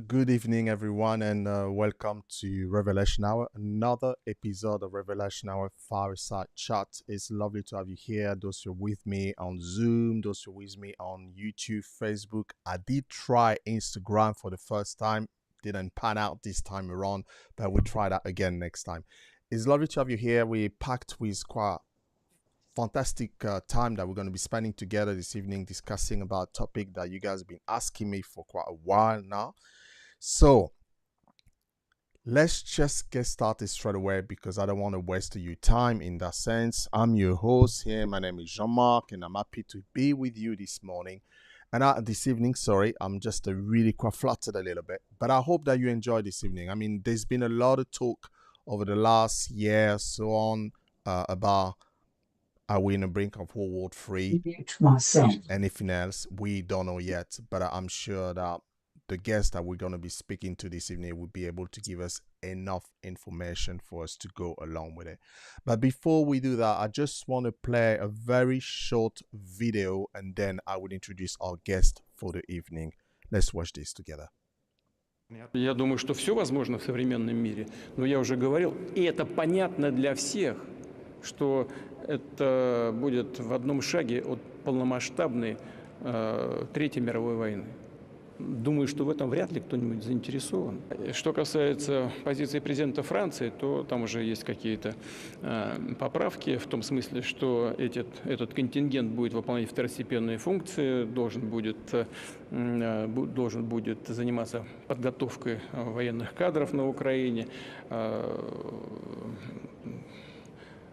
Good evening, everyone, and welcome to Revelation Hour, another episode of Revelation Hour Fireside Chat. It's lovely to have you here. Those who are with me on Zoom, those who are with me on YouTube, Facebook. I did try Instagram for the first time. didn't pan out this time around, but we'll try that again next time. It's lovely to have you here. We packed with quite fantastic time that we're going to be spending together this evening discussing about a topic that you guys have been asking me for quite a while now. So let's just get started straight away because I don't want to waste your time in that sense. I'm your host here. My name is Jean-Marc and I'm happy to be with you this morning. And this evening, sorry, I'm just really quite flattered a little bit. But I hope that you enjoy this evening. I mean, there's been a lot of talk over the last year so on about are we in the brink of World War III? Anything else? We don't know yet. But I'm sure that the guest that we're going to be speaking to this evening will be able to give us enough information for us to go along with it. But before we do that, I just want to play a very short video and then I will introduce our guest for the evening. Let's watch this together. Я думаю, что все возможно в современном мире, но я уже говорил, и это понятно для всех, что это будет в одном шаге от полномасштабной Третьей мировой войны. Думаю, что в этом вряд ли кто-нибудь заинтересован. Что касается позиции президента Франции, то там уже есть какие-то поправки, в том смысле, что этот контингент будет выполнять второстепенные функции, должен будет заниматься подготовкой военных кадров на Украине,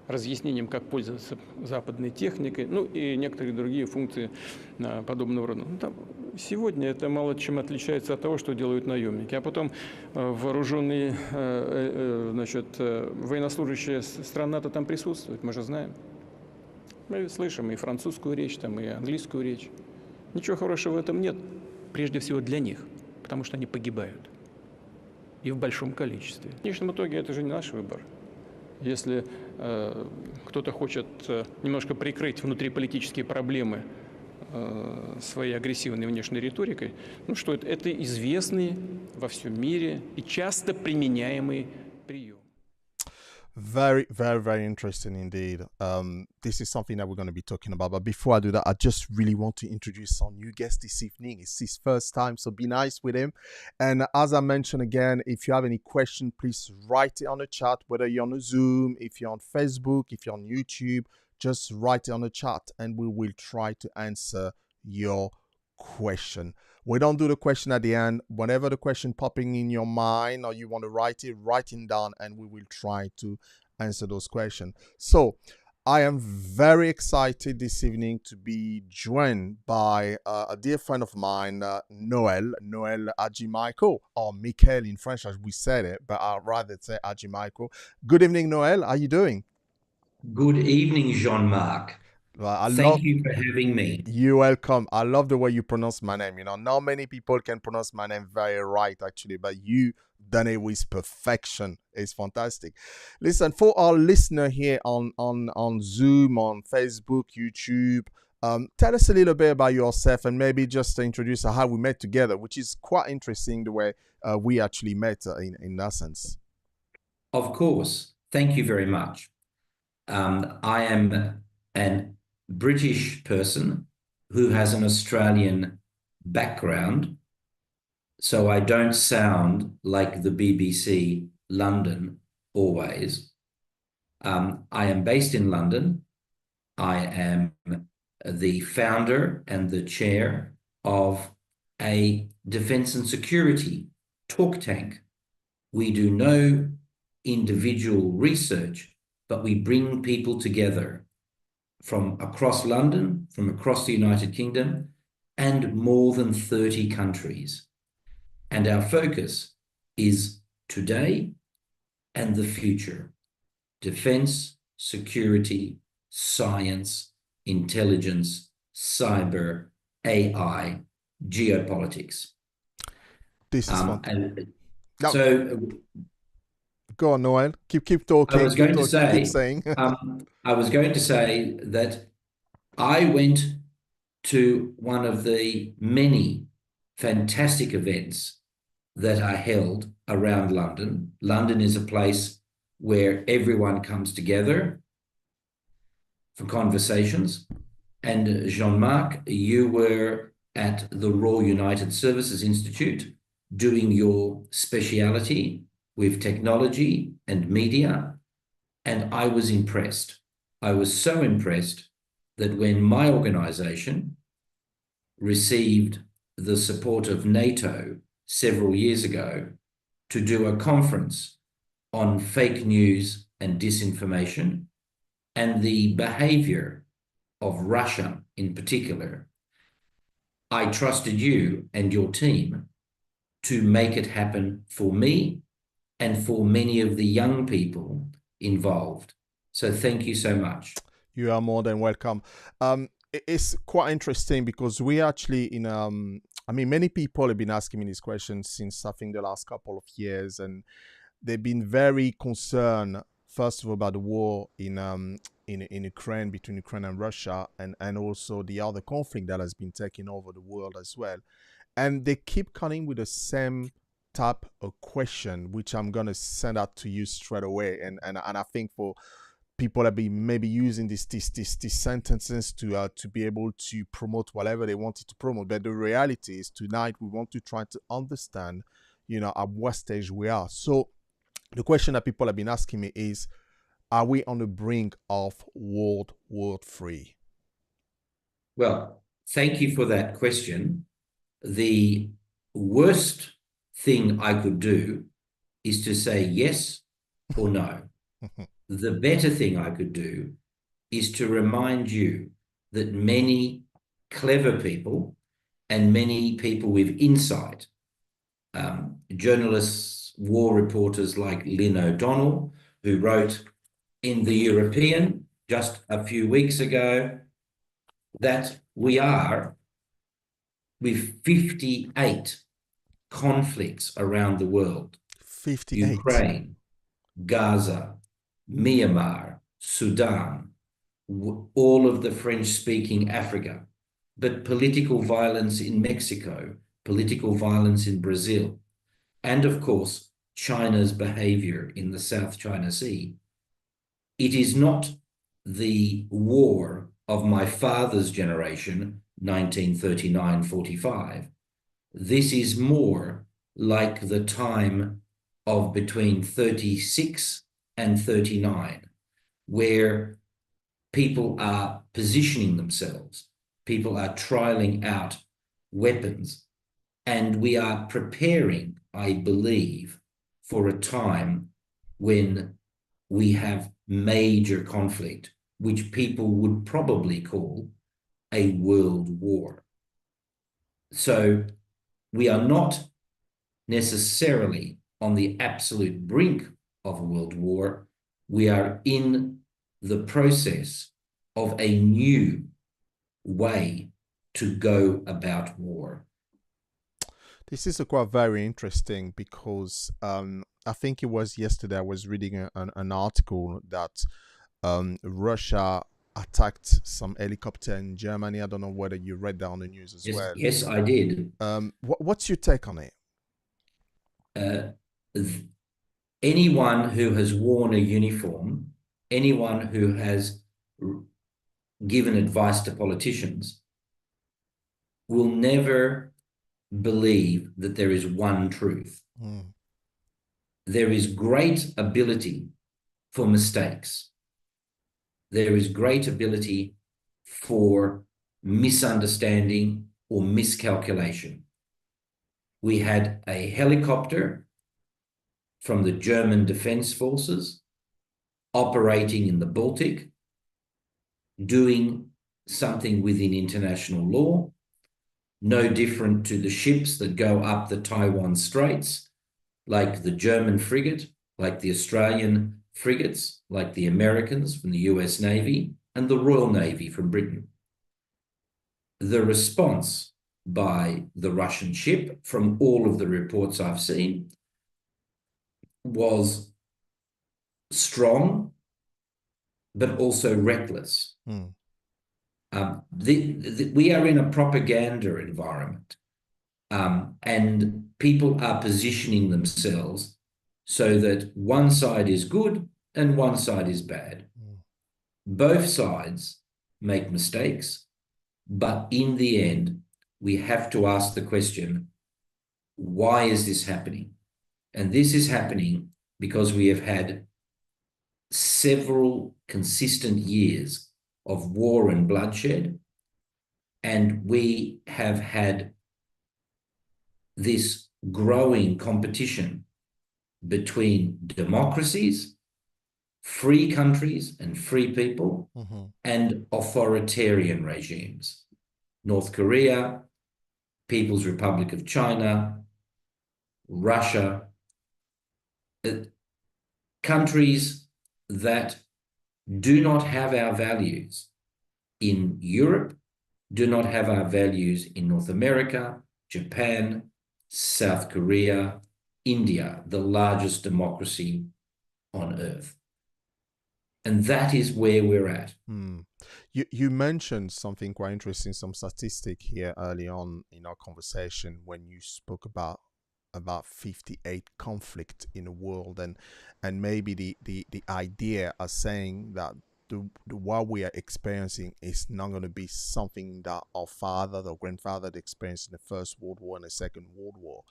разъяснением, как пользоваться западной техникой, ну и некоторые другие функции подобного рода. Сегодня это мало чем отличается от того, что делают наемники. А потом вооруженные, военнослужащие стран НАТО там присутствуют, мы же знаем. Мы слышим и французскую речь, там, и английскую речь. Ничего хорошего в этом нет, прежде всего для них, потому что они погибают. И в большом количестве. В конечном итоге это же не наш выбор. Если кто-то хочет немножко прикрыть внутриполитические проблемы своей агрессивной внешней риторикой, ну что это известный во всем мире и часто применяемый прием. Very, very, very interesting indeed. This is something that we're going to be talking about. But before I do that, I just really want to introduce our new guest this evening. It's his first time, so be nice with him. And as I mentioned again, if you have any question, please write it on the chat, whether you're on a Zoom, if you're on Facebook, if you're on YouTube, just write it on the chat and we will try to answer your question. We don't do the question at the end. Whenever the question popping in your mind or you want to write it down and we will try to answer those questions. So I am very excited this evening to be joined by a dear friend of mine, Noel Hadjimichael, or Michael in French as we said it, but I'd rather say Hadjimichael. Good evening, Noel. How are you doing? Good evening, Jean-Marc. Thank you for having me. You're welcome. I love the way you pronounce my name. You know, not many people can pronounce my name very right, actually, but you done it with perfection. It's fantastic. Listen, for our listener here on Zoom, on Facebook, YouTube, tell us a little bit about yourself and maybe just introduce how we met together, which is quite interesting the way we actually met in that sense. Of course. Thank you very much. I am an British person who has an Australian background, so I don't sound like the BBC London always. I am based in London. I am the founder and the chair of a defense and security talk tank. We do no individual research, but we bring people together from across London, from across the United Kingdom, and more than 30 countries. And our focus is today and the future: defense, security, science, intelligence, cyber, AI, geopolitics. This is fun. Go on, Noel. Keep talking. I was going to say, keep saying. I was going to say that I went to one of the many fantastic events that are held around London. London is a place where everyone comes together for conversations. And Jean-Marc, you were at the Royal United Services Institute doing your speciality with technology and media, and I was impressed. I was so impressed that when my organization received the support of NATO several years ago to do a conference on fake news and disinformation and the behavior of Russia in particular, I trusted you and your team to make it happen for me and for many of the young people involved. So thank you so much. You are more than welcome. It's quite interesting because we actually I mean, many people have been asking me these questions since I think the last couple of years, and they've been very concerned, first of all, about the war in Ukraine, between Ukraine and Russia, and also the other conflict that has been taking over the world as well. And they keep coming with the same type of question, which I'm gonna send out to you straight away. And I think for people that be maybe using these sentences to be able to promote whatever they wanted to promote. But the reality is tonight we want to try to understand, at what stage we are. So the question that people have been asking me is, are we on the brink of World War III? Well, thank you for that question. The worst thing I could do is to say yes or no. The better thing I could do is to remind you that many clever people and many people with insight, journalists, war reporters like Lynn O'Donnell, who wrote in The European just a few weeks ago that we are with 58 conflicts around the world. 58. Ukraine, Gaza, Myanmar, Sudan, all of the French-speaking Africa, but political violence in Mexico, political violence in Brazil, and of course, China's behavior in the South China Sea. It is not the war of my father's generation, 1939-45. This is more like the time of between 36 and 39, where people are positioning themselves, people are trialing out weapons, and we are preparing, I believe, for a time when we have major conflict, which people would probably call a world war. So we are not necessarily on the absolute brink of a world war. We are in the process of a new way to go about war. This is quite very interesting because I think it was yesterday I was reading an article that Russia attacked some helicopter in Germany. I don't know whether you read that on the news as well. Yes, I did. What's your take on it? Anyone who has worn a uniform, anyone who has given advice to politicians will never believe that there is one truth. There is great ability for mistakes. There is great ability for misunderstanding or miscalculation. We had a helicopter from the German Defense Forces operating in the Baltic, doing something within international law, no different to the ships that go up the Taiwan Straits, like the German frigate, like the Australian frigates, like the Americans from the US Navy, and the Royal Navy from Britain. The response by the Russian ship, from all of the reports I've seen, was strong, but also reckless. We are in a propaganda environment, and people are positioning themselves so that one side is good and one side is bad. Both sides make mistakes, but in the end, we have to ask the question, why is this happening? And this is happening because we have had several consistent years of war and bloodshed, and we have had this growing competition between democracies, free countries and free people, and authoritarian regimes. North Korea, People's Republic of China, Russia, countries that do not have our values in Europe, do not have our values in North America, Japan, South Korea, India, the largest democracy on earth. And that is where we're at. You mentioned something quite interesting, some statistic here early on in our conversation when you spoke about 58 conflict in the world, and maybe the idea of saying that what we are experiencing is not going to be something that our father or grandfather experienced in the First World War and the Second World War,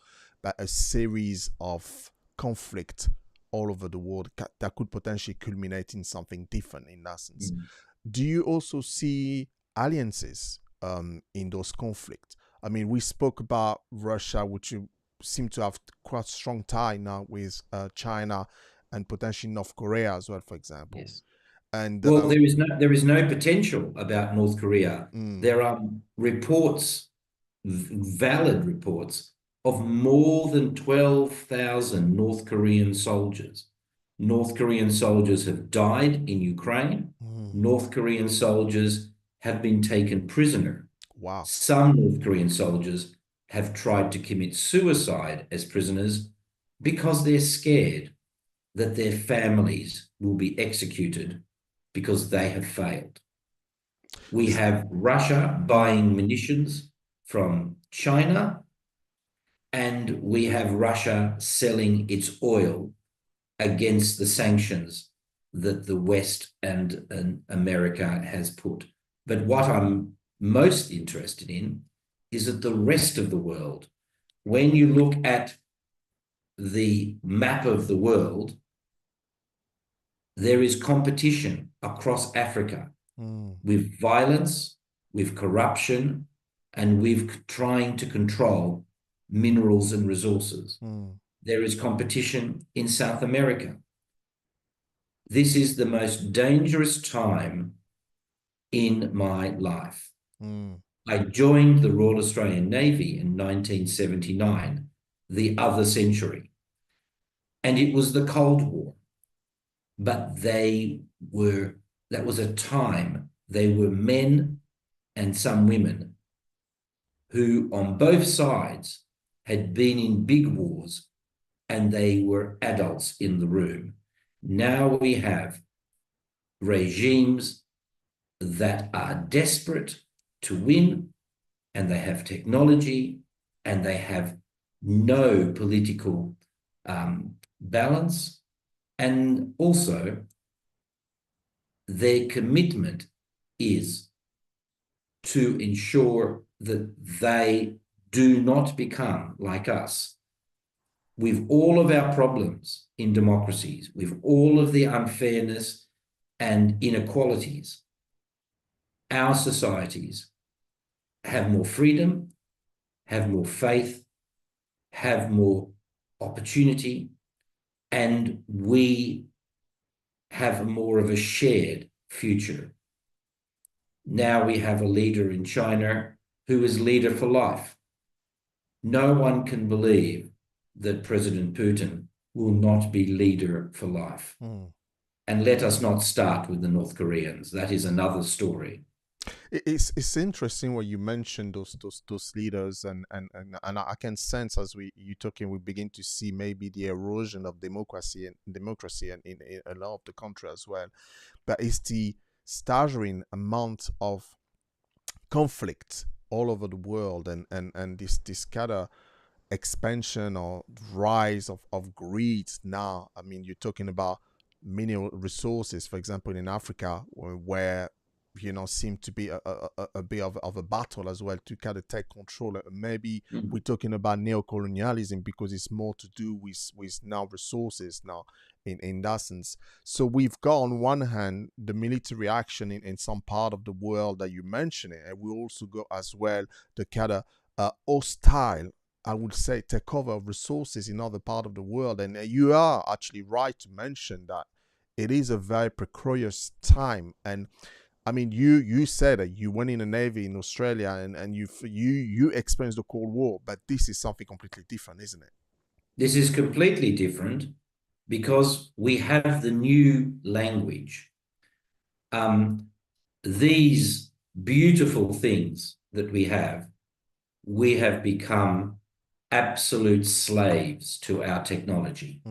but a series of conflict all over the world that could potentially culminate in something different in essence. Do you also see alliances in those conflicts? I mean, we spoke about Russia, which you seem to have quite strong tie now with China and potentially North Korea as well, for example. Yes. And well, there is no potential about North Korea. There are reports, valid reports, of more than 12,000 North Korean soldiers. North Korean soldiers have died in Ukraine. North Korean soldiers have been taken prisoner. Wow. Some North Korean soldiers have tried to commit suicide as prisoners because they're scared that their families will be executed because they have failed. We have Russia buying munitions from China, and we have Russia selling its oil against the sanctions that the West and America has put. But what I'm most interested in is that the rest of the world, when you look at the map of the world, there is competition across Africa with violence, with corruption, and with trying to control minerals and resources. There is competition in South America. This is the most dangerous time in my life. I joined the Royal Australian Navy in 1979, the other century, and it was the Cold War. But that was a time, they were men and some women who on both sides had been in big wars, and they were adults in the room. Now we have regimes that are desperate to win, and they have technology, and they have no political balance, and also their commitment is to ensure that they do not become like us. With all of our problems in democracies, with all of the unfairness and inequalities, our societies have more freedom, have more faith, have more opportunity, and we have more of a shared future. Now we have a leader in China who is leader for life. No one can believe that President Putin will not be leader for life. And let us not start with the North Koreans. That is another story. It's interesting what you mentioned those leaders, and I can sense as you talking, we begin to see maybe the erosion of democracy in a lot of the country as well. But it's the staggering amount of conflict all over the world, and this kind of expansion or rise of greed now. I mean, you're talking about mineral resources, for example, in Africa, where seem to be a bit of a battle as well to kind of take control. Maybe we're talking about neocolonialism because it's more to do with now resources now in that sense. So we've got on one hand the military action in some part of the world that you mentioned it, and we also got as well the kind of hostile, I would say, takeover of resources in other part of the world. And you are actually right to mention that it is a very precarious time. And I mean, you said that you went in the Navy in Australia and you experienced the Cold War, but this is something completely different, isn't it? This is completely different because we have the new language. These beautiful things that we have become absolute slaves to our technology.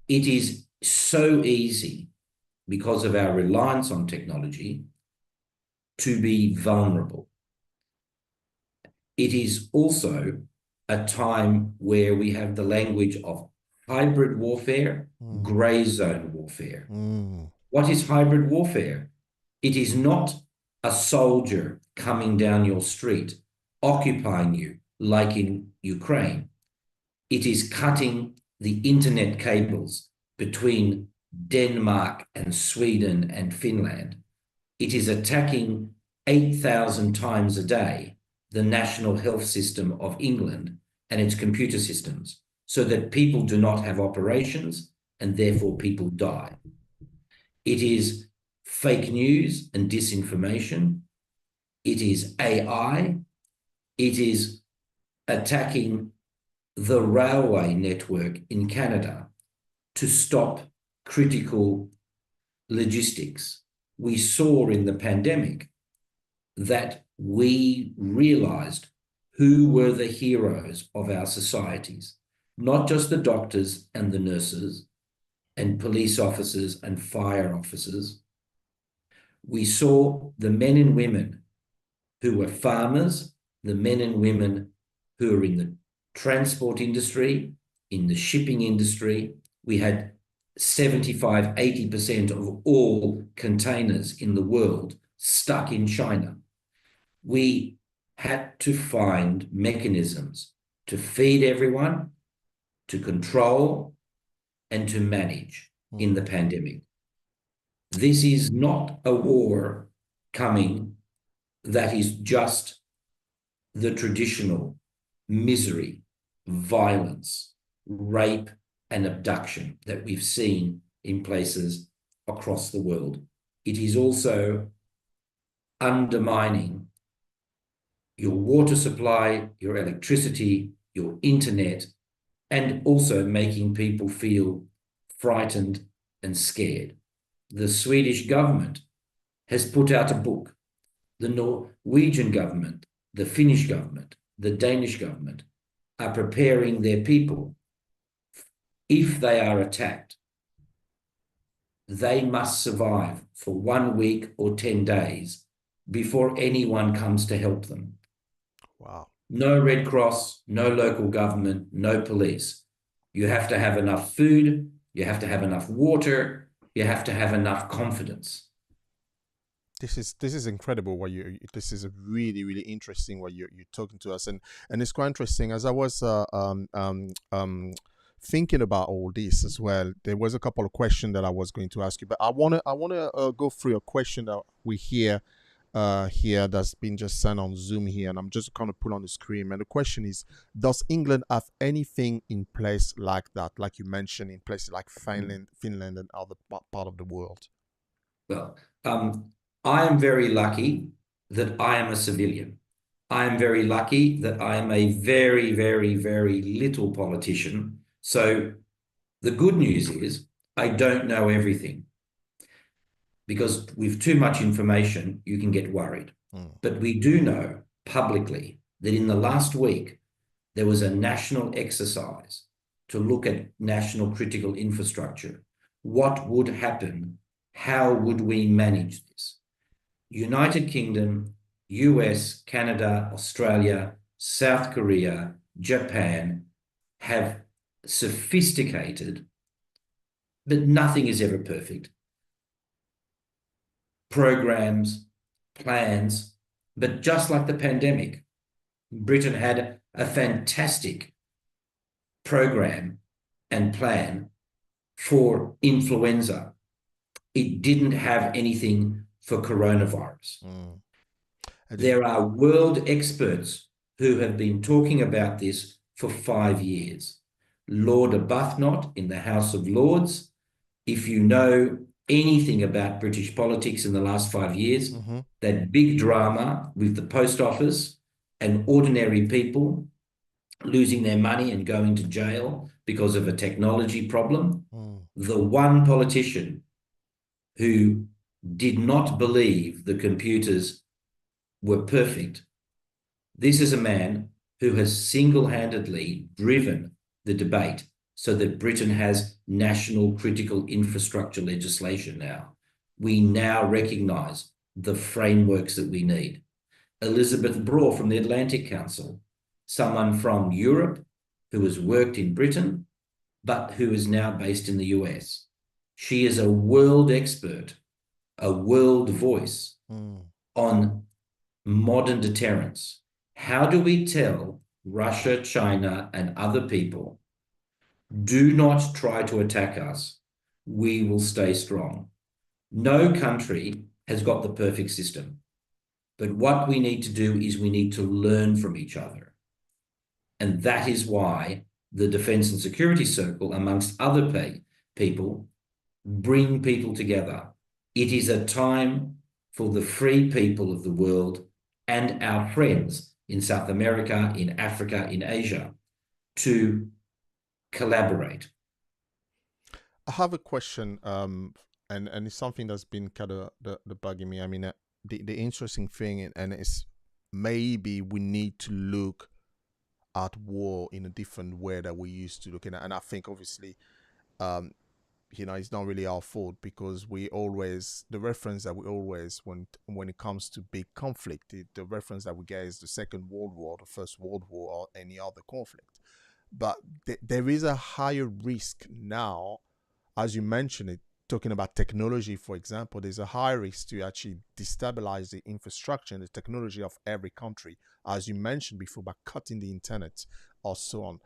It is so easy because of our reliance on technology to be vulnerable. It is also a time where we have the language of hybrid warfare, gray zone warfare. What is hybrid warfare? It is not a soldier coming down your street, occupying you like in Ukraine. It is cutting the internet cables between Denmark and Sweden and Finland. It is attacking 8,000 times a day the national health system of England and its computer systems so that people do not have operations and therefore people die. It is fake news and disinformation. It is AI. It is attacking the railway network in Canada to stop critical logistics. We saw in the pandemic that we realized who were the heroes of our societies, not just the doctors and the nurses and police officers and fire officers. We saw the men and women who were farmers, the men and women who are in the transport industry, in the shipping industry. We had 75, 80% of all containers in the world stuck in China. We had to find mechanisms to feed everyone, to control, and to manage in the pandemic. This is not a war coming that is just the traditional misery, violence, rape, and abduction that we've seen in places across the world. It is also undermining your water supply, your electricity, your internet, and also making people feel frightened and scared. The Swedish government has put out a book. The Norwegian government, the Finnish government, the Danish government are preparing their people. If they are attacked, they must survive for 1 week or 10 days before anyone comes to help them. Wow. No Red Cross, no local government, no police. You have to have enough food, you have to have enough water, you have to have enough confidence. This is incredible. This is really interesting what you're talking to us, and it's quite interesting. As I was thinking about all this as well, there was a couple of questions that I was going to ask you, but I wanna go through a question that we hear here that's been just sent on Zoom here, and I'm just gonna put on the screen. And the question is, does England have anything in place like that, like you mentioned, in places like Finland and other part of the world? Well, I am very lucky that I am a civilian. I am very lucky that I am a very, very, very little politician. So the good news is I don't know everything, because with too much information, you can get worried. But we do know publicly that in the last week, there was a national exercise to look at national critical infrastructure. What would happen? How would we manage this? United Kingdom, US, Canada, Australia, South Korea, Japan have sophisticated, but nothing is ever perfect, programs, plans, but just like the pandemic, Britain had a fantastic program and plan for influenza. It didn't have anything for coronavirus. There are world experts who have been talking about this for 5 years. Lord Arbuthnot in the House of Lords, if you know anything about British politics in the last 5 years, that big drama with the post office and ordinary people losing their money and going to jail because of a technology problem, the one politician who did not believe the computers were perfect, this is a man who has single-handedly driven the debate so that Britain has national critical infrastructure legislation now. We now recognise the frameworks that we need. Elizabeth Braw from the Atlantic Council, someone from Europe who has worked in Britain, but who is now based in the US. She is a world expert, a world voice on modern deterrence. How do we tell Russia, China, and other people, do not try to attack us, we will stay strong? No country has got the perfect system, but what we need to do is we need to learn from each other. And that is why the Defence and Security Circle, amongst other people, bring people together. It is a time for the free people of the world and our friends in South America, in Africa, in Asia, to collaborate. I have a question, and it's something that's been kind of the bugging me. I mean, the interesting thing, and it's maybe we need to look at war in a different way that we used to looking at. And I think obviously, it's not really our fault, because the reference that we always, when it comes to big conflict, the reference that we get is the Second World War, the First World War, or any other conflict. But there is a higher risk now, as you mentioned it, talking about technology, for example. There's a high risk to actually destabilize the infrastructure and the technology of every country, as you mentioned before, by cutting the internet or so on.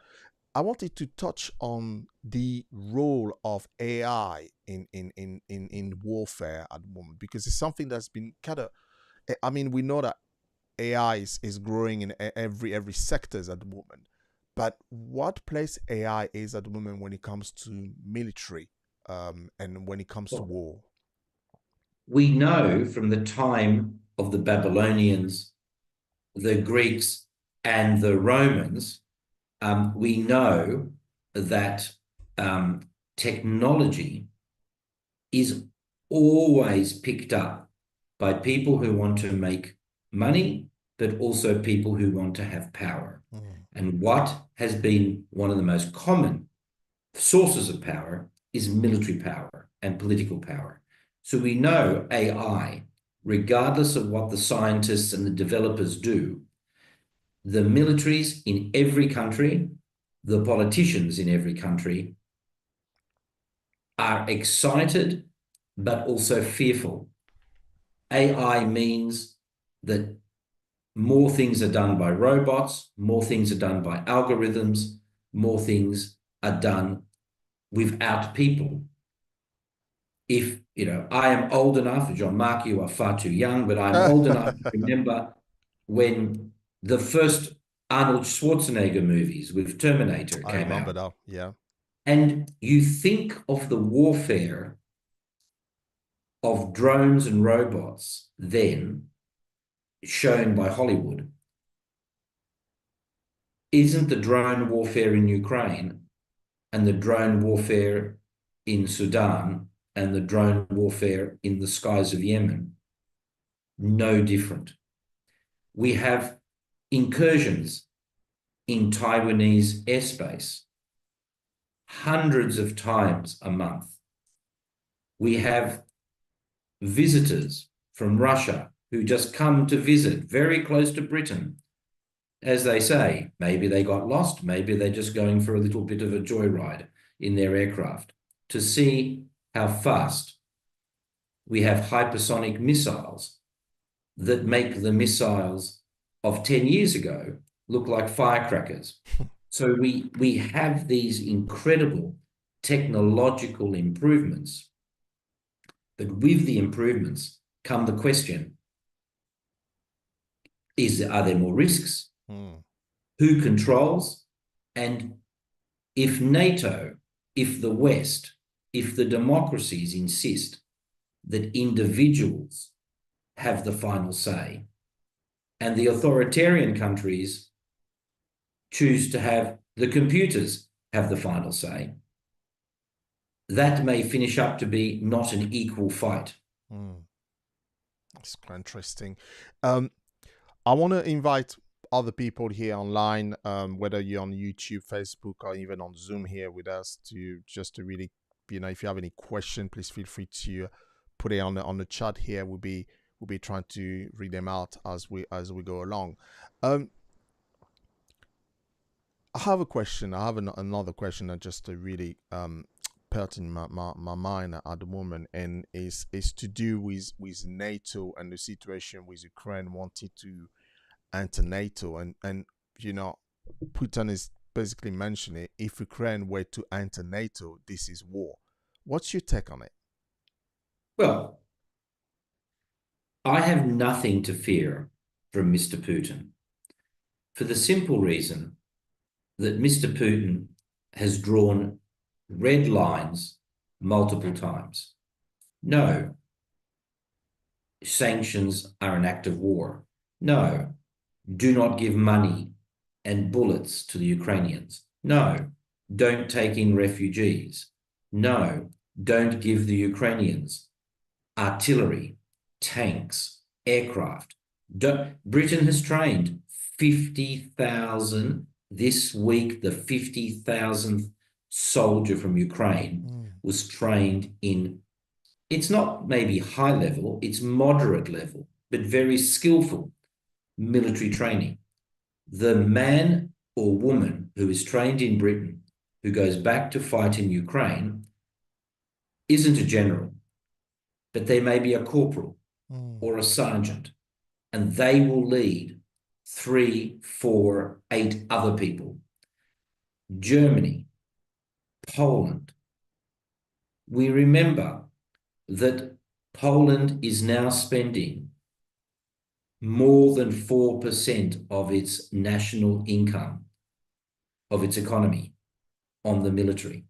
I wanted to touch on the role of AI in warfare at the moment, because it's something that's been kind of, I mean, we know that AI is growing in every sectors at the moment, but what place AI is at the moment when it comes to military, and when it comes to war? We know from the time of the Babylonians, the Greeks, and the Romans, we know that technology is always picked up by people who want to make money, but also people who want to have power. And what has been one of the most common sources of power is military power and political power. So we know AI, regardless of what the scientists and the developers do, the militaries in every country, the politicians in every country are excited, but also fearful. AI means that more things are done by robots, more things are done by algorithms, more things are done without people. If, I am old enough, Jean-Marc, you are far too young, but I'm old enough to remember when the first Arnold Schwarzenegger movies with Terminator came out. I remember that, yeah. And you think of the warfare of drones and robots then shown by Hollywood. Isn't the drone warfare in Ukraine and the drone warfare in Sudan and the drone warfare in the skies of Yemen no different? We have incursions in Taiwanese airspace hundreds of times a month. We have visitors from Russia who just come to visit very close to Britain. As they say, maybe they got lost, maybe they're just going for a little bit of a joyride in their aircraft to see how fast we have hypersonic missiles that make the missiles of 10 years ago look like firecrackers. So we have these incredible technological improvements, but with the improvements come the question, are there more risks? Who controls? And if NATO, if the West, if the democracies insist that individuals have the final say, and the authoritarian countries choose to have the computers have the final say, that may finish up to be not an equal fight. That's quite interesting. I want to invite other people here online, whether you're on YouTube, Facebook, or even on Zoom here with us, to just to really, if you have any question, please feel free to put it on the chat here. We'll be trying to read them out as we go along. I have a question. I have another question that just really pertinent my mind at the moment, and is to do with NATO and the situation with Ukraine wanting to enter NATO, and Putin is basically mentioning, if Ukraine were to enter NATO, this is war. What's your take on it? Well, I have nothing to fear from Mr. Putin, for the simple reason that Mr. Putin has drawn red lines multiple times. No, sanctions are an act of war. No, do not give money and bullets to the Ukrainians. No, don't take in refugees. No, don't give the Ukrainians artillery, tanks, aircraft. Britain has trained 50,000 this week. The 50,000th soldier from Ukraine was trained in, it's not maybe high level, it's moderate level, but very skillful military training. The man or woman who is trained in Britain, who goes back to fight in Ukraine, isn't a general, but they may be a corporal or a sergeant, and they will lead 3, 4, 8 other people. Germany, Poland. We remember that Poland is now spending more than 4% of its national income, of its economy, on the military.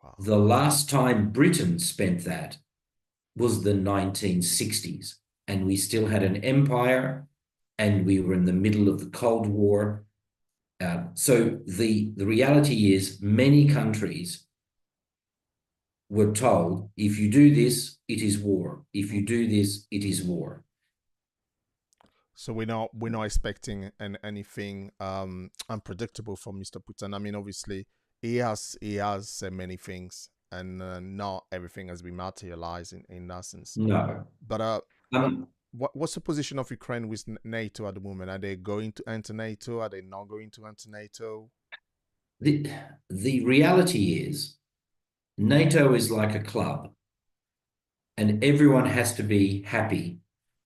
Wow. The last time Britain spent that was the 1960s, and we still had an empire, and we were in the middle of the Cold War. So the reality is many countries were told, if you do this, it is war. If you do this, it is war. So we're not expecting anything unpredictable from Mr. Putin. I mean, obviously, he has said many things, and not everything has been materialized in that sense. No. But what's the position of Ukraine with NATO at the moment? Are they going to enter NATO? Are they not going to enter NATO? The reality is, NATO is like a club, and everyone has to be happy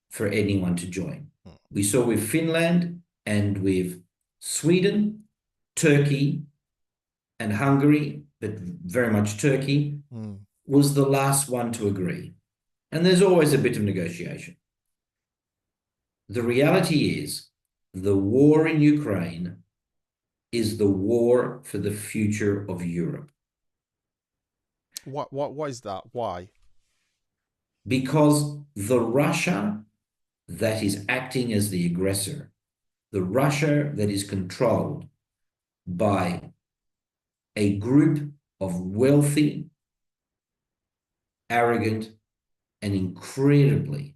for anyone to join. We saw with Finland and with Sweden, Turkey, and Hungary, but very much Turkey, was the last one to agree. And there's always a bit of negotiation. The reality is, the war in Ukraine is the war for the future of Europe. Why is that? Why? Because the Russia that is acting as the aggressor, the Russia that is controlled by a group of wealthy, arrogant, and incredibly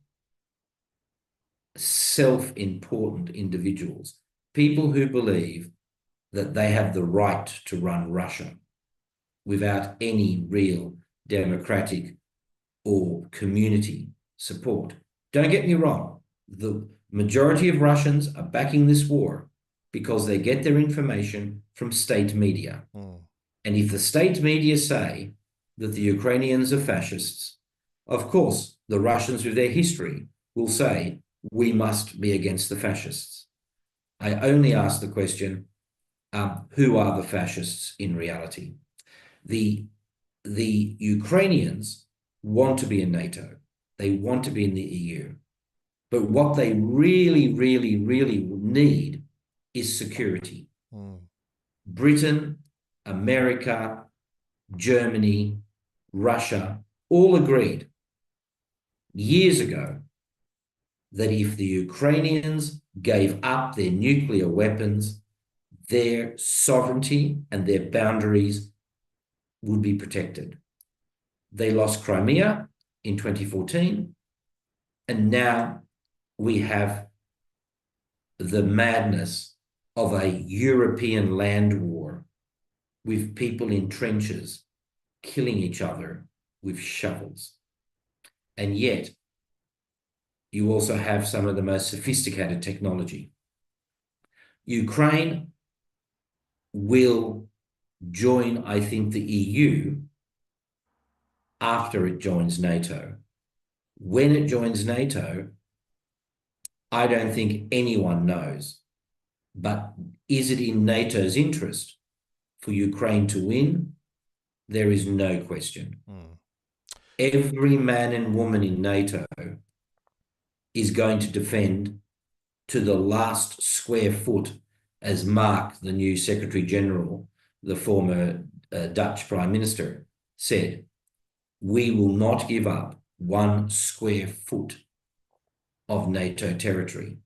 self-important individuals, people who believe that they have the right to run Russia without any real democratic or community support. Don't get me wrong, the majority of Russians are backing this war because they get their information from state media. And if the state media say that the Ukrainians are fascists, of course, The Russians, with their history, will say, we must be against the fascists. I only ask the question, who are the fascists in reality? The Ukrainians want to be in NATO. They want to be in the EU. But what they really, really, really need is security. Britain, America, Germany, Russia all agreed years ago that if the Ukrainians gave up their nuclear weapons, their sovereignty and their boundaries would be protected. They lost Crimea in 2014, and now we have the madness of a European land war with people in trenches killing each other with shovels. And yet, you also have some of the most sophisticated technology. Ukraine will join, I think, the EU after it joins NATO. When it joins NATO, I don't think anyone knows. But is it in NATO's interest for Ukraine to win? There is no question. Every man and woman in NATO is going to defend to the last square foot, as Mark, the new Secretary General, the former Dutch Prime Minister, said. We will not give up 1 square foot of NATO territory,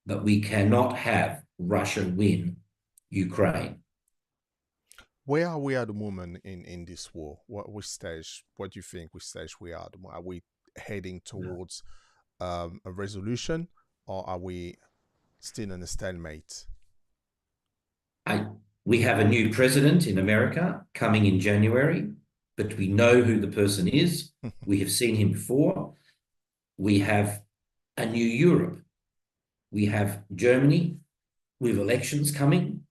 but we cannot have Russia win Ukraine. Where are we at the moment in this war? Which stage? What do you think? Which stage we are at the moment? Are we heading towards a resolution, or are we still in a stalemate? We have a new president in America coming in January, but we know who the person is. We have seen him before. We have a new Europe. We have Germany with elections coming,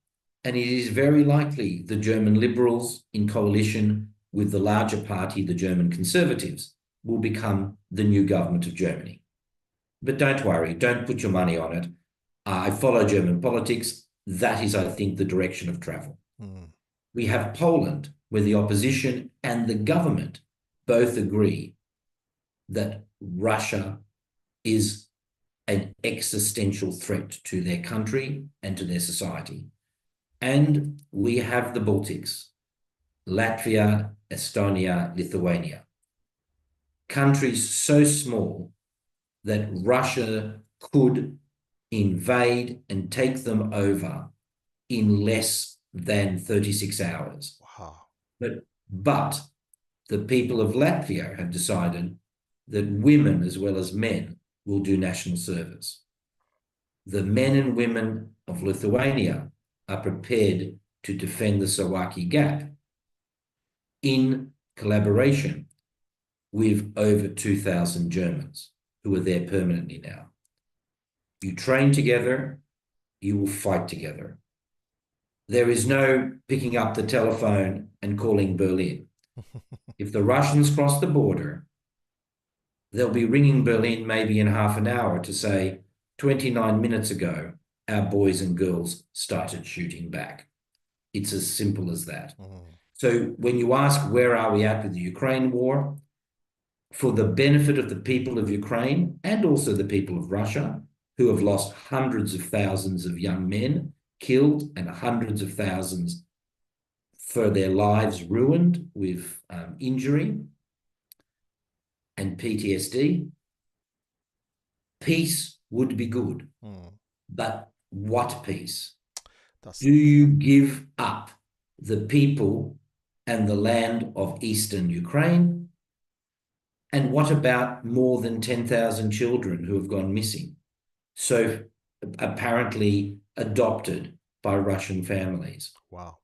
and it is very likely the German liberals in coalition with the larger party, the German conservatives, will become the new government of Germany. But don't worry, don't put your money on it. I follow German politics. That is, I think, the direction of travel. We have Poland, where the opposition and the government both agree that Russia is an existential threat to their country and to their society. And we have the Baltics, Latvia, Estonia, Lithuania, countries so small that Russia could invade and take them over in less than 36 hours. Wow. But the people of Latvia have decided that women as well as men will do national service. The men and women of Lithuania are prepared to defend the Sawaki Gap in collaboration with over 2,000 Germans who are there permanently now. You train together, you will fight together. There is no picking up the telephone and calling Berlin. If the Russians cross the border, they'll be ringing Berlin maybe in half an hour to say, 29 minutes ago, our boys and girls started shooting back. It's as simple as that. So when you ask where are we at with the Ukraine war, for the benefit of the people of Ukraine and also the people of Russia, who have lost hundreds of thousands of young men killed and hundreds of thousands for their lives ruined with injury and PTSD, peace would be good. But what peace? Do you give up the people and the land of Eastern Ukraine? And what about more than 10,000 children who have gone missing? So apparently adopted by Russian families. Wow.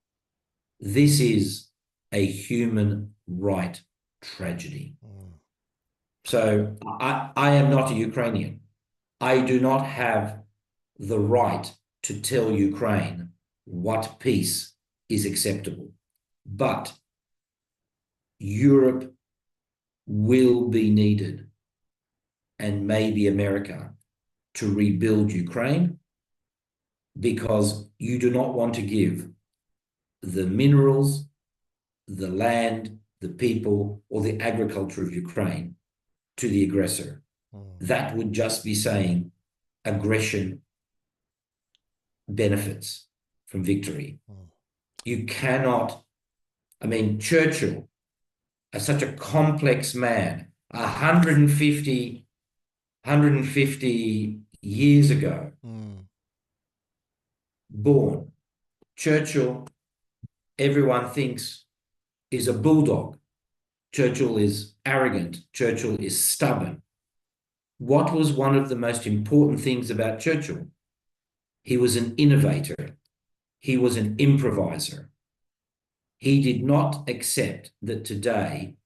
This is a human right tragedy. So I am not a Ukrainian. I do not have the right to tell Ukraine what peace is acceptable. But Europe will be needed and maybe America to rebuild Ukraine because you do not want to give the minerals, the land, the people, or the agriculture of Ukraine to the aggressor. That would just be saying aggression benefits from victory. You cannot, I mean, Churchill, as such a complex man, 150 years ago, born. Churchill, everyone thinks, is a bulldog. Churchill is arrogant. Churchill is stubborn. What was one of the most important things about Churchill? He was an innovator. He was an improviser. He did not accept that today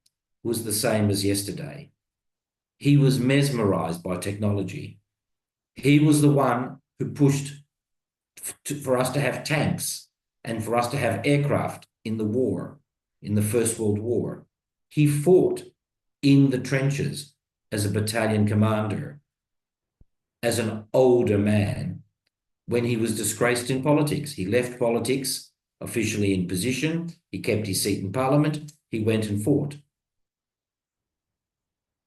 was the same as yesterday. He was mesmerized by technology. He was the one who pushed for us to have tanks and for us to have aircraft in the war, in the First World War. He fought in the trenches as a battalion commander, as an older man, when he was disgraced in politics. He left politics officially in position. He kept his seat in Parliament. He went and fought.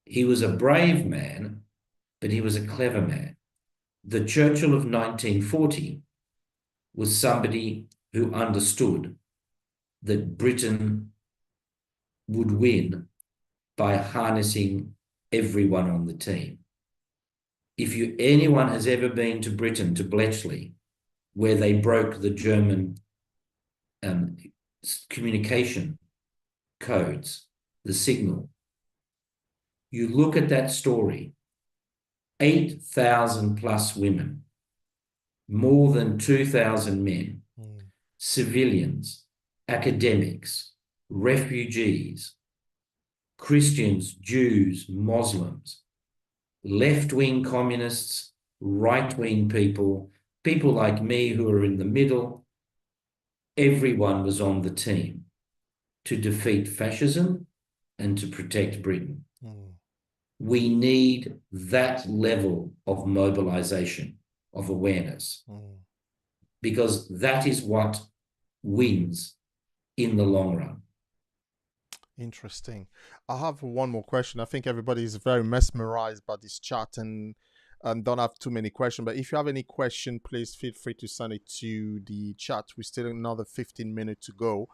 He was a brave man, but he was a clever man. The Churchill of 1940 was somebody who understood that Britain would win by harnessing everyone on the team. If anyone has ever been to Britain, to Bletchley, where they broke the German communication codes, the signal, you look at that story, 8,000 plus women, more than 2,000 men, civilians, academics, refugees, Christians, Jews, Muslims, left-wing communists, right-wing people, people like me who are in the middle. Everyone was on the team to defeat fascism and to protect Britain. We need that level of mobilization, of awareness, because that is what wins in the long run. Interesting. I have one more question. I think everybody is very mesmerized by this chat and don't have too many questions. But if you have any question, please feel free to send it to the chat. We still have another 15 minutes to go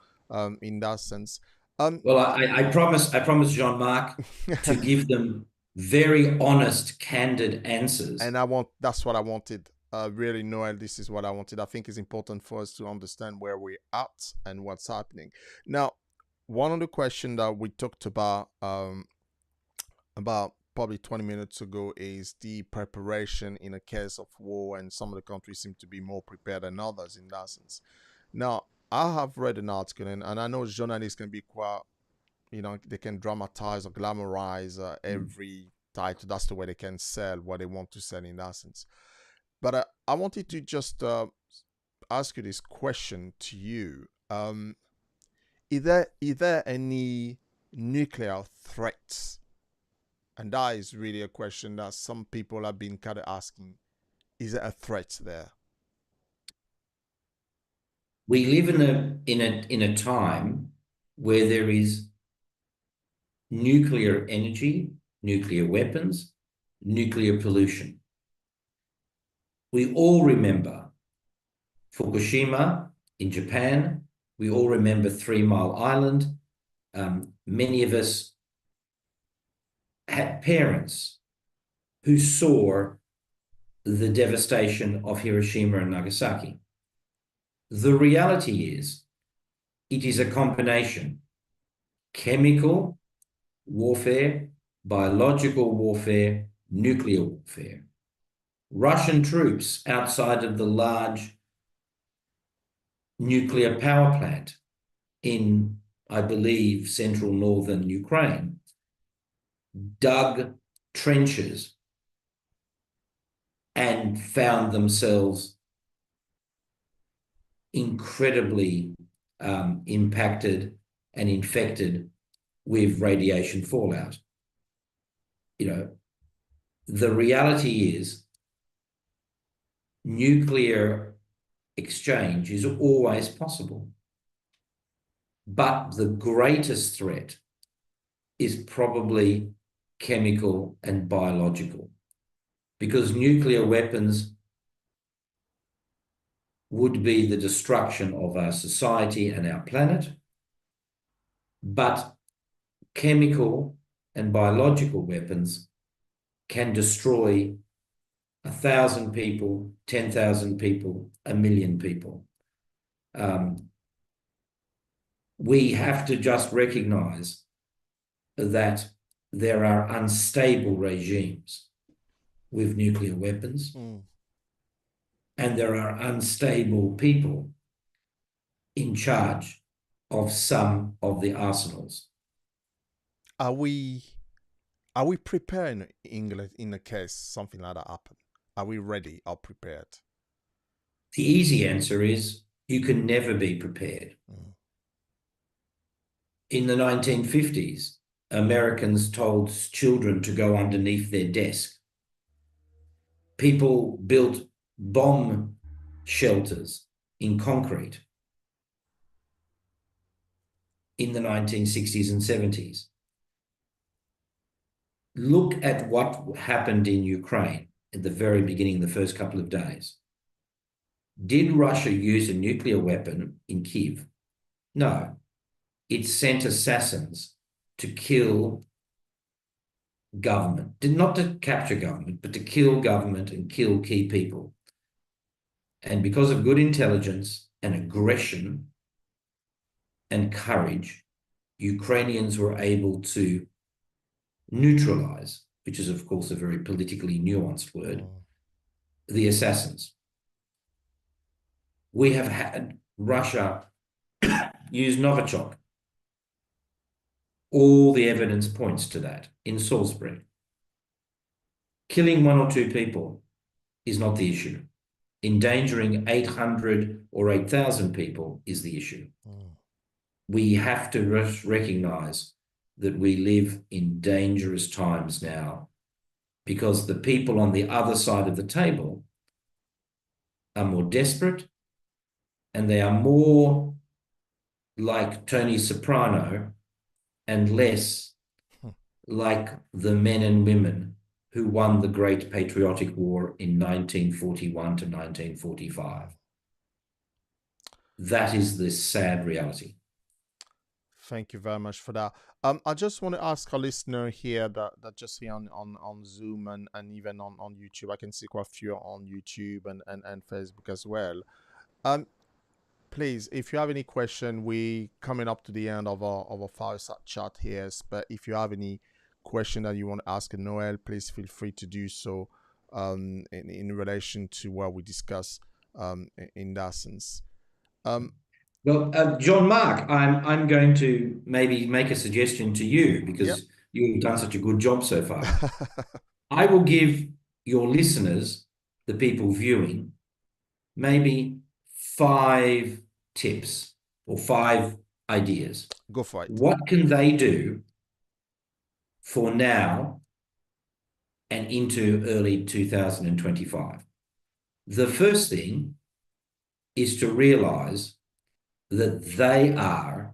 in that sense. Well, I promise Jean-Marc to give them very honest, candid answers. And that's what I wanted. Really, Noel, this is what I wanted. I think it's important for us to understand where we're at and what's happening. Now, one of the questions that we talked about probably 20 minutes ago is the preparation in a case of war, and some of the countries seem to be more prepared than others in that sense. Now, I have read an article, and I know journalists can be quite, they can dramatize or glamorize every title. That's the way they can sell what they want to sell in that sense. But I wanted to just ask you this question to you. Is there any nuclear threats? And that is really a question that some people have been kind of asking. Is there a threat there? We live in a time where there is nuclear energy, nuclear weapons, nuclear pollution. We all remember Fukushima in Japan. We all remember 3 Mile Island. Many of us had parents who saw the devastation of Hiroshima and Nagasaki. The reality is, it is a combination: chemical warfare, biological warfare, nuclear warfare. Russian troops outside of the large nuclear power plant in, I believe, central northern Ukraine, dug trenches and found themselves incredibly impacted and infected with radiation fallout. the reality is nuclear exchange is always possible. But the greatest threat is probably chemical and biological, because nuclear weapons would be the destruction of our society and our planet. But chemical and biological weapons can destroy 1,000 people, 10,000 people, 1,000,000 people. We have to just recognize that there are unstable regimes with nuclear weapons, and there are unstable people in charge of some of the arsenals. Are we prepared in England in a case something like that happen? Are we ready or prepared? The easy answer is you can never be prepared. In the 1950s, Americans told children to go underneath their desk. People built bomb shelters in concrete in the 1960s and 70s. Look at what happened in Ukraine at the very beginning, the first couple of days. Did Russia use a nuclear weapon in Kyiv? No. It sent assassins to kill government, not to capture government, but to kill government and kill key people. And because of good intelligence and aggression and courage, Ukrainians were able to neutralize, which is, of course, a very politically nuanced word, the assassins. We have had Russia use Novichok. All the evidence points to that in Salisbury. Killing 1 or 2 people is not the issue. Endangering 800 or 8,000 people is the issue. We have to recognize that we live in dangerous times now, because the people on the other side of the table are more desperate, and they are more like Tony Soprano and less like the men and women who won the Great Patriotic War in 1941 to 1945. That is the sad reality. Thank you very much for that. I just want to ask a listener here that just here on Zoom and even on YouTube. I can see quite a few on YouTube and Facebook as well. Please, if you have any question, we coming up to the end of our fireside chat here. But if you have any question that you want to ask Noel, please feel free to do so in relation to what we discuss in that sense. Well, John Mark, I'm going to maybe make a suggestion to you, because you've done such a good job so far. I will give your listeners, the people viewing, maybe 5 tips or 5 ideas. Go for it. What can they do for now and into early 2025? The first thing is to realize that they are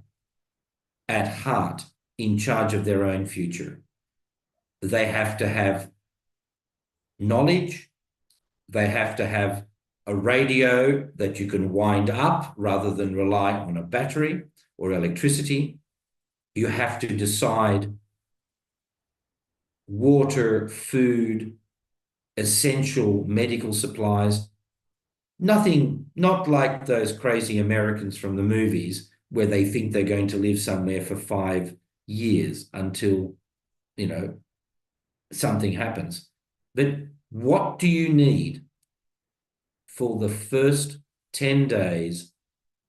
at heart in charge of their own future. They have to have knowledge. They have to have a radio that you can wind up rather than rely on a battery or electricity. You have to decide water, food, essential medical supplies. Nothing, not like those crazy Americans from the movies where they think they're going to live somewhere for 5 years until, something happens. But what do you need for the first 10 days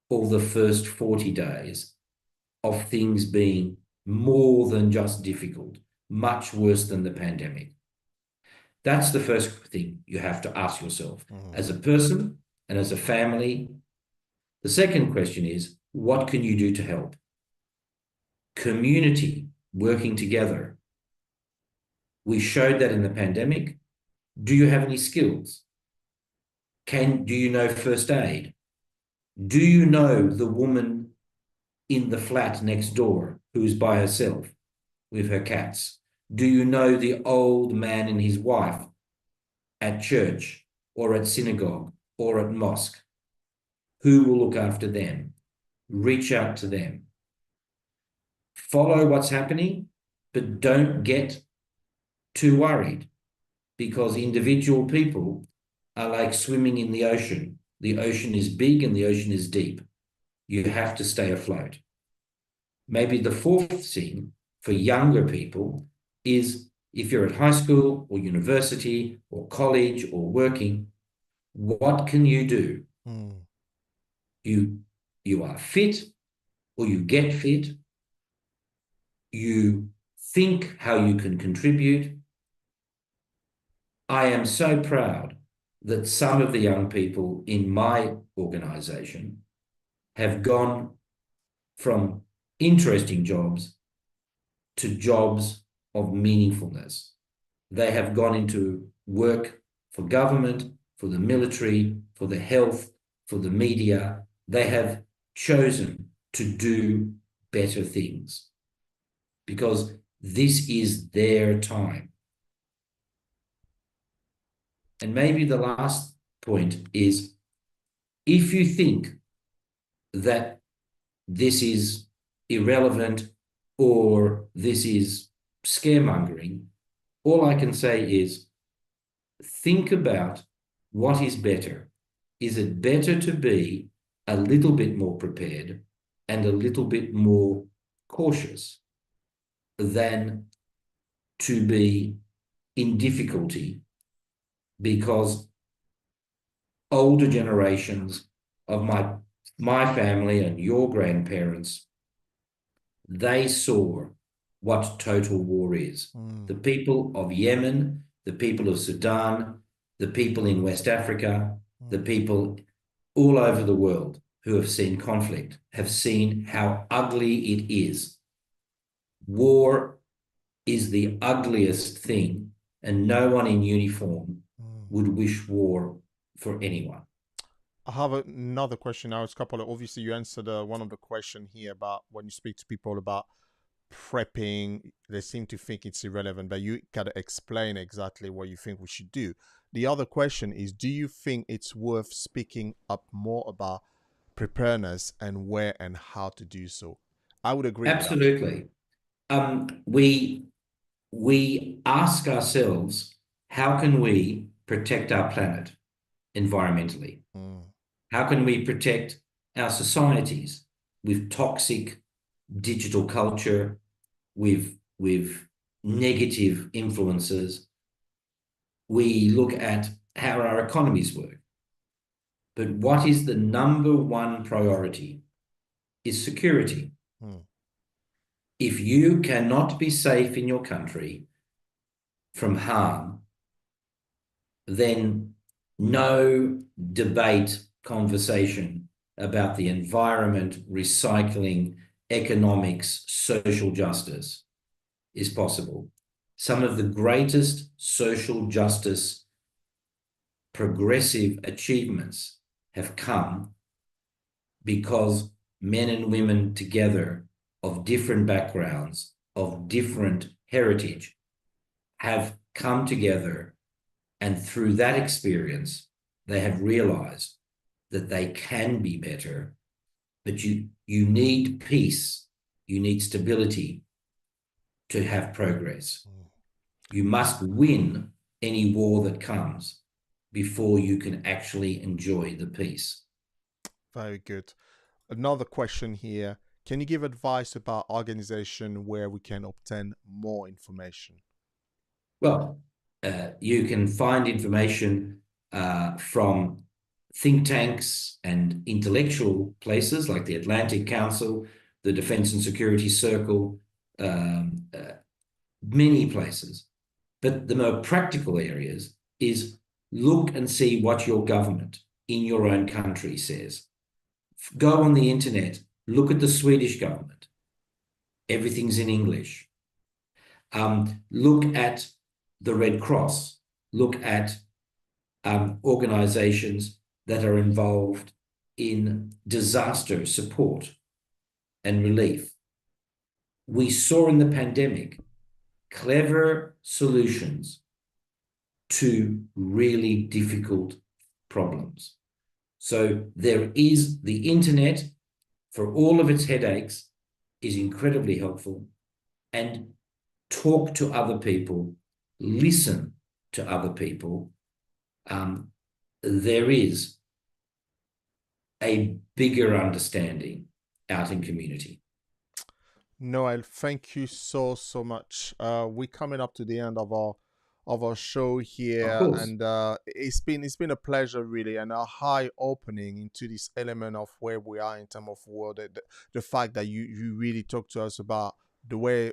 or the first 40 days of things being more than just difficult, much worse than the pandemic? That's the first thing you have to ask yourself as a person and as a family. The second question is, what can you do to help? Community, working together. We showed that in the pandemic. Do you have any skills? Do you know first aid? Do you know the woman in the flat next door who's by herself with her cats? Do you know the old man and his wife at church or at synagogue or at mosque? Who will look after them? Reach out to them. Follow what's happening, but don't get too worried, because individual people are like swimming in the ocean. The ocean is big and the ocean is deep. You have to stay afloat. Maybe the fourth thing for younger people is, if you're at high school or university or college or working, what can you do? You are fit, or you get fit. You think how you can contribute. I am so proud that some of the young people in my organization have gone from interesting jobs to jobs of meaningfulness. They have gone into work for government, for the military, for the health, for the media. They have chosen to do better things because this is their time. And maybe the last point is, if you think that this is irrelevant or this is scaremongering, all I can say is, think about what is better. Is it better to be a little bit more prepared and a little bit more cautious than to be in difficulty because older generations of my family and your grandparents, they saw what total war is. The people of Yemen, the people of Sudan, the people in West Africa, the people all over the world who have seen conflict have seen how ugly it is. War is the ugliest thing, and no one in uniform would wish war for anyone. I have another question now. It's a couple of, obviously you answered one of the question here about when you speak to people about prepping, they seem to think it's irrelevant, but you gotta explain exactly what you think we should do. The other question is, do you think it's worth speaking up more about preparedness and where and how to do so? I would agree with that. Absolutely. We ask ourselves, how can we protect our planet environmentally? How can we protect our societies with toxic digital culture, with negative influences? We look at how our economies work. But what is the number one priority is security. If you cannot be safe in your country from harm, then no debate, conversation about the environment, recycling, economics, social justice is possible. Some of the greatest social justice progressive achievements have come because men and women together of different backgrounds, of different heritage, have come together, and through that experience, they have realized that they can be better, but you need peace, you need stability to have progress. You must win any war that comes before you can actually enjoy the peace. Very good. Another question here. Can you give advice about organization where we can obtain more information? Well, you can find information from think tanks and intellectual places like the Atlantic Council, the Defense and Security Circle, many places. But the more practical areas is look and see what your government in your own country says. Go on the internet, look at the Swedish government. Everything's in English. Look at the Red Cross, look at organizations that are involved in disaster support and relief. We saw in the pandemic clever solutions to really difficult problems. So there is the internet, for all of its headaches, is incredibly helpful. And talk to other people, listen to other people. There is a bigger understanding out in community. Noel, thank you so much. We're coming up to the end of our show here, Of course. and it's been a pleasure really, and a high opening into this element of where we are in terms of world. The fact that you really talk to us about the way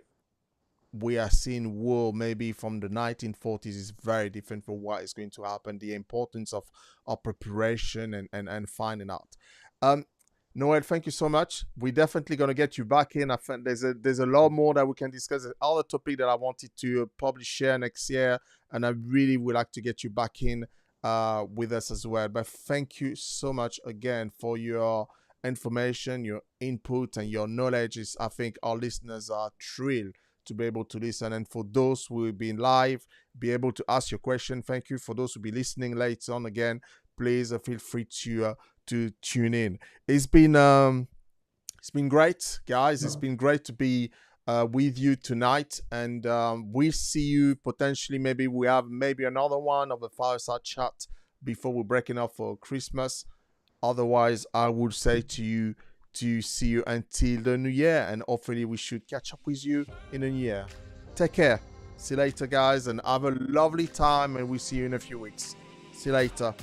we are seeing world maybe from the 1940s is very different from what is going to happen. The importance of preparation and finding out. Noel, thank you so much. We're definitely gonna get you back in. I think there's a lot more that we can discuss. There's other topic that I wanted to probably share next year, and I really would like to get you back in with us as well. But thank you so much again for your information, your input, and your knowledge. I think our listeners are thrilled to be able to listen. And for those who will be live, be able to ask your question. Thank you. For those who will be listening later on again, please feel free to tune in. It's been great, guys. It's been great to be with you tonight, and we'll see you potentially. Maybe we have another one of a fireside chat before we're breaking up for Christmas. Otherwise, I would say to you to see you until the new year, and hopefully we should catch up with you in the new year. Take care. See you later, guys, and have a lovely time, and we'll see you in a few weeks. See you later.